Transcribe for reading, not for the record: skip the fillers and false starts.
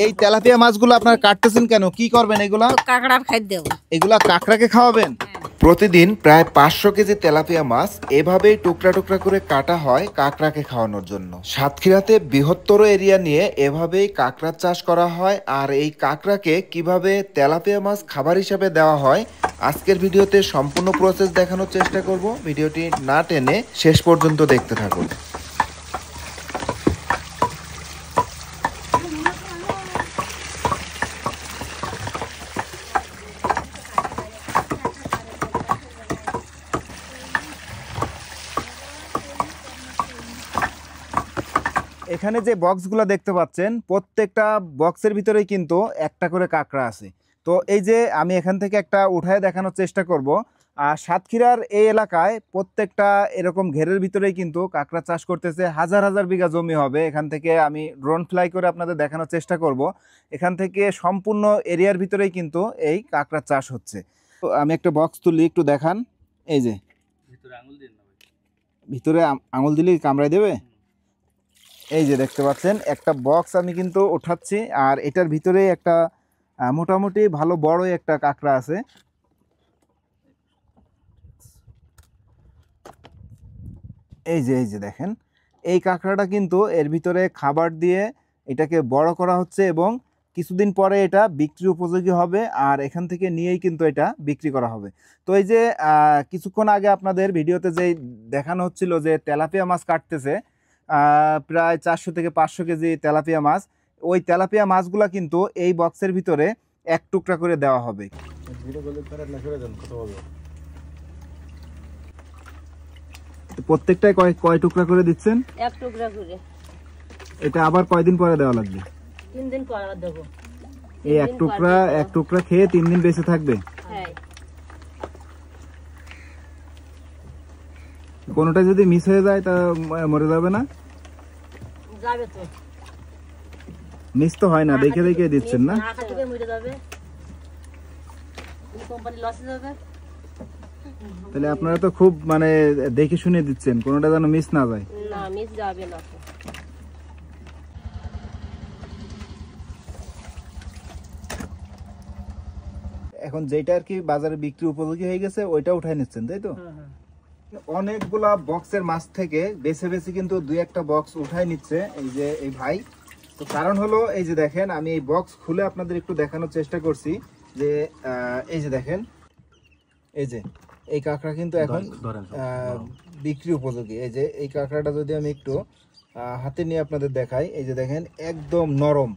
এই তেলাপিয়া মাছগুলো আপনারা কাটতেছেন কেন? কি করবেন এগুলা? কাঁকড়ার খাদ্য দেব। এগুলা কাঁকড়াকে খাওয়াবেন? প্রতিদিন প্রায় 500 কেজি তেলাপিয়া মাছ এভাবেই টুকরা টুকরা করে কাটা হয় কাঁকড়াকে খাওয়ানোর জন্য। সাতক্ষীরাতে বৃহত্তর এরিয়া নিয়ে এভাবেই কাঁকড়ার চাষ করা হয়। আর এই কাঁকড়াকে কিভাবে তেলাপিয়া মাছ খাবার হিসাবে দেওয়া হয় আজকের ভিডিওতে সম্পূর্ণ প্রসেস দেখানোর চেষ্টা করব। ভিডিওটি না টেনে শেষ পর্যন্ত দেখতে থাকুন। এখানে যে বক্সগুলো দেখতে পাচ্ছেন প্রত্যেকটা বক্সের ভিতরেই কিন্তু একটা করে কাঁকড়া আছে। তো এই যে আমি এখান থেকে একটা উঠায় দেখানোর চেষ্টা করব। আর সাতক্ষীরার এই এলাকায় প্রত্যেকটা এরকম ঘেরের ভিতরেই কিন্তু কাঁকড়া চাষ করতেছে। হাজার হাজার বিঘা জমি হবে। এখান থেকে আমি ড্রোন ফ্লাই করে আপনাদের দেখানোর চেষ্টা করব। এখান থেকে সম্পূর্ণ এরিয়ার ভিতরেই কিন্তু এই কাঁকড়া চাষ হচ্ছে। তো আমি একটা বক্স তুলি, একটু দেখান। এই যে ভিতরে আঙুল দিলে কামড়ায় দেবে। এই যে দেখতে পাচ্ছেন একটা বক্স আমি কিন্তু উঠাচ্ছি, আর এটার ভিতরে একটা মোটামুটি ভালো বড় একটা কাঁকড়া আছে। এই যে দেখেন এই কাঁকড়াটা কিন্তু এর ভিতরে খাবার দিয়ে এটাকে বড় করা হচ্ছে এবং কিছুদিন পরে এটা বিক্রি উপযোগী হবে। আর এখান থেকে নিয়েই কিন্তু এটা বিক্রি করা হবে। তো এই যে কিছুক্ষণ আগে আপনাদের ভিডিওতে যে দেখানো হচ্ছিল যে তেলাপিয়া মাছ কাটতেছে, প্রায় 400 থেকে 500 কেজি তেলাপিয়া মাছ, ওই তেলাপিয়া মাছগুলা কিন্তু এই বক্সের ভিতরে এক টুকরা করে দেওয়া হবে। প্রত্যেকটাই কয় টুকরা করে দিচ্ছেন? এক টুকরা করে। এটা আবার কয়দিন পরে দেওয়া লাগবে? 3 দিন পরে দেব। এই এক টুকরা খেয়ে 3 দিন বেঁচে থাকবে? হ্যাঁ। কোনটা যদি মিস হয়ে যায় তা মরে যাবে না? যাবে তো। মিস তো হয় না, দেখে দেখে দিচ্ছেন না? না কাটবে মরে যাবে। এই কোম্পানি লসে যাবে। তাহলে আপনারা তো খুব মানে দেখে শুনে দিচ্ছেন, কোনটা যেন মিস না যায়। না মিস যাবে না। এখন যেটা আর কি বাজারে বিক্রি উপযোগী হয়ে গেছে ওইটা উঠাই নিচ্ছেন, তাই তো? অনেকগুলা বক্সের মাছ থেকে বেছে বেছে কিন্তু 2-1টা বক্স উঠাই নিচ্ছে এই যে এই ভাই। তো কারণ হলো এই যে দেখেন আমি এই বক্স খুলে আপনাদের একটু দেখানোর চেষ্টা করছি যে এই যে দেখেন এই যে এই কাঁকড়া কিন্তু এখন বিক্রি উপযোগী। এই যে এই কাঁকড়াটা যদি আমি একটু হাতে নিয়ে আপনাদের দেখাই, এই যে দেখেন একদম নরম।